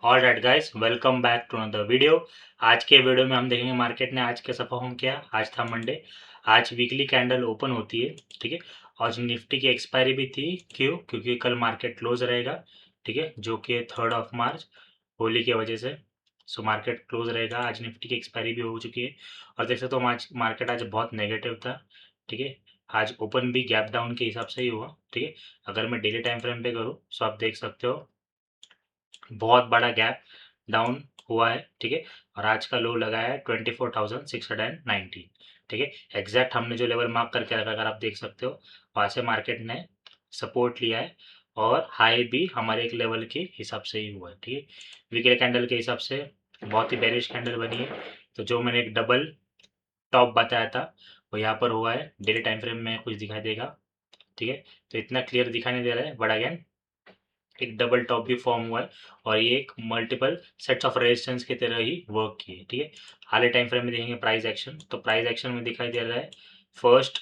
All right guys, welcome back to another video. आज के video में हम देखेंगे मार्केट ने आज कैसा परफॉर्म किया। आज था मंडे। आज वीकली कैंडल ओपन होती है, ठीक है। आज निफ्टी की एक्सपायरी भी थी। क्यों? क्योंकि कल मार्केट क्लोज रहेगा, ठीक है, जो कि 3 मार्च होली की वजह से। सो मार्केट क्लोज रहेगा। आज निफ्टी की एक्सपायरी भी हो चुकी है और देख सकते हो आज मार्केट आज बहुत नेगेटिव था, ठीक है। आज ओपन भी गैप डाउन के हिसाब से ही हुआ, ठीक है। अगर मैं डेली टाइम फ्रेम पे करूँ सो आप देख सकते हो बहुत बड़ा गैप डाउन हुआ है, ठीक है। और आज का लो लगा है 24,619, ठीक है। एग्जैक्ट हमने जो लेवल मार्क करके रखा अगर आप देख सकते हो वहाँ से मार्केट ने सपोर्ट लिया है और हाई भी हमारे एक लेवल के हिसाब से ही हुआ है, ठीक है। वीकली कैंडल के हिसाब से बहुत ही बेरिश कैंडल बनी है। तो जो मैंने एक डबल टॉप बताया था वो यहाँ पर हुआ है। डेली टाइम फ्रेम में कुछ दिखाई देगा, ठीक है। तो इतना क्लियर दिखाई नहीं दे रहा है, बट अगेन एक डबल टॉप भी फॉर्म हुआ है और ये एक मल्टीपल सेट्स ऑफ रेजिस्टेंस की तरह ही वर्क किए, ठीक है। हाल टाइम फ्रेम में देखेंगे प्राइस एक्शन, तो प्राइस एक्शन में दिखाई दे रहा है फर्स्ट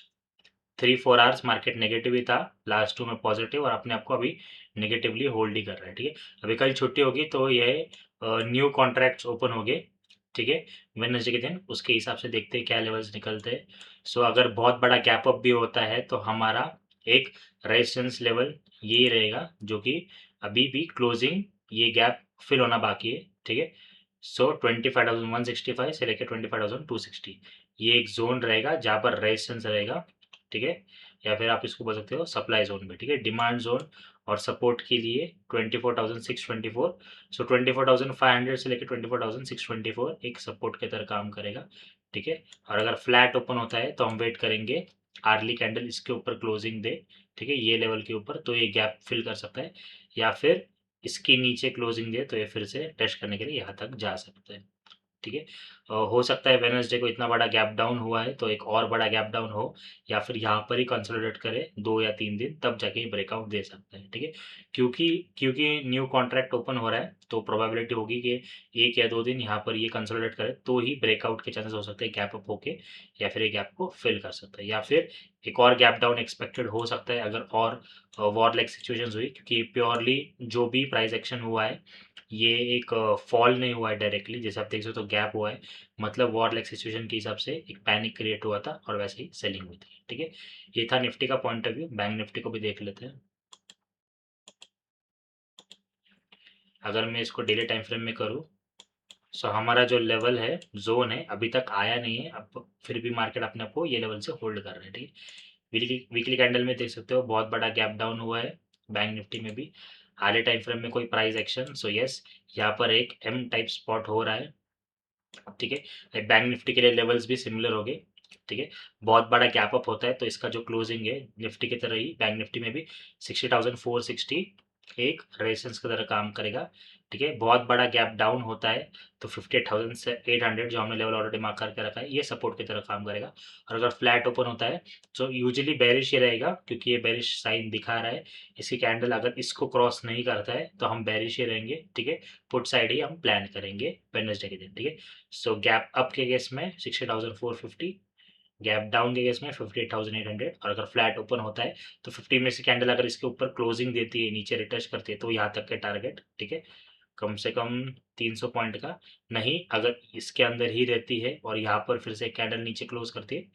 3-4 आवर्स मार्केट नेगेटिव ही था, लास्ट 2 में पॉजिटिव और अपने आप को अभी नेगेटिवली होल्ड ही कर रहा है, ठीक है। अभी कल छुट्टी होगी तो ये न्यू कॉन्ट्रैक्ट्स ओपन हो गए, ठीक है, वेडनेसडे के दिन। उसके हिसाब से देखते हैं क्या लेवल्स निकलते हैं। सो अगर बहुत बड़ा गैप अप भी होता है तो हमारा एक रेजिस्टेंस लेवल यही रहेगा, जो कि अभी भी क्लोजिंग ये गैप फिल होना बाकी है, ठीक है। सो 25,165 से लेकर 25,260 ये एक जोन रहेगा जहाँ पर रेजिस्टेंस रहेगा, ठीक है। या फिर आप इसको बोल सकते हो सप्लाई जोन में, ठीक है। डिमांड जोन और सपोर्ट के लिए 24,624, सो 24,500 से लेकर 24,624 एक सपोर्ट की तरह काम करेगा, ठीक है। और अगर फ्लैट ओपन होता है तो हम वेट करेंगे आर्ली कैंडल इसके ऊपर क्लोजिंग दे, ठीक है, ये लेवल के ऊपर, तो ये गैप फिल कर सकता है। या फिर इसके नीचे क्लोजिंग दे तो ये फिर से टेस्ट करने के लिए यहाँ तक जा सकता है, ठीक है। हो सकता है वेडनेसडे को इतना बड़ा गैप डाउन हुआ है तो एक और बड़ा गैप डाउन हो या फिर यहाँ पर ही कंसोलिडेट करे 2 या 3 दिन, तब जाके ब्रेकआउट दे सकता है, ठीक है। क्योंकि क्योंकि न्यू कॉन्ट्रैक्ट ओपन हो रहा है तो प्रोबेबिलिटी होगी कि 1 या 2 दिन यहाँ पर ये कंसोलिडेट करे तो ही ब्रेकआउट के चांसेस हो सकते हैं गैप अप होके, या फिर ये गैप को फिल कर सकता है, या फिर एक और गैप डाउन एक्सपेक्टेड हो सकता है अगर और वॉर लाइक सिचुएशंस हुई। क्योंकि प्योरली जो भी प्राइस एक्शन हुआ है ये एक फॉल नहीं हुआ है डायरेक्टली, जैसे आप देख सकते हो तो गैप हुआ है, मतलब वॉर लाइक सिचुएशन के हिसाब से एक पैनिक क्रिएट हुआ था और वैसे ही सेलिंग हुई थी, ठीक है। ये था निफ्टी का point of view. Bank Nifty को भी देख लेते हैं। अगर मैं इसको डेली टाइम फ्रेम में करूँ सो हमारा जो लेवल है, जोन है, अभी तक आया नहीं है, अब फिर भी मार्केट अपने आप को ये लेवल से होल्ड कर रहा है, ठीक है। वीकली कैंडल में देख सकते हो बहुत बड़ा गैप डाउन हुआ है बैंक निफ्टी में भी। हाल टाइम फ्रेम में कोई प्राइस एक्शन, सो यस यहाँ पर एक एम टाइप स्पॉट हो रहा है, ठीक है। बैंक निफ्टी के लिए लेवल्स भी सिमिलर हो गए, ठीक है। बहुत बड़ा गैप अप होता है तो इसका जो क्लोजिंग है निफ्टी की तरह ही बैंक निफ्टी में भी 60,460 एक रेजिस्टेंस की तरह काम करेगा, ठीक है। बहुत बड़ा गैप डाउन होता है तो 58,800 जो हमने लेवल ऑलरेडी मार्क करके रखा है ये सपोर्ट की तरह काम करेगा। और अगर फ्लैट ओपन होता है तो यूजुअली बेरिश ही रहेगा, क्योंकि ये बेरिश साइन दिखा रहा है। इसकी कैंडल अगर इसको क्रॉस नहीं करता है तो हम बेरिश ही रहेंगे, ठीक है। पुट साइड ही हम प्लान करेंगे वेडनेसडे के दिन, ठीक है। सो गैप अप के केस में 60,450, गैप डाउन के केस में 58,800, और अगर फ्लैट ओपन होता है तो 50 में से कैंडल अगर इसके ऊपर क्लोजिंग देती है, नीचे रिटच करती है, तो यहाँ तक के टारगेट, ठीक है, कम से कम 300 पॉइंट का। नहीं, अगर इसके अंदर ही रहती है और यहाँ पर फिर से कैंडल नीचे क्लोज करती है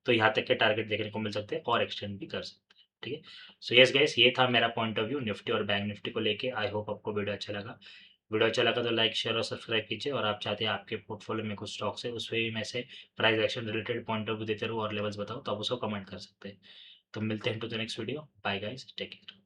तो यहाँ तक के टारगेट देखने को मिल सकते हैं और एक्सटेंड भी कर सकते हैं, ठीक है। सो यस गाइस, ये था मेरा पॉइंट ऑफ व्यू निफ्टी और बैंक निफ्टी को लेके। आई होप आपको वीडियो अच्छा लगा। वीडियो अच्छा लगा तो लाइक शेयर और सब्सक्राइब कीजिए, और आप चाहते हैं आपके पोर्टफोलियो में कुछ स्टॉक्स है उस पर मैं से price action related point of view देते रहूँ और लेवल्स बताओ तो आप उसको कमेंट कर सकते हैं। तो मिलते हैं to the next video. Bye guys, take care.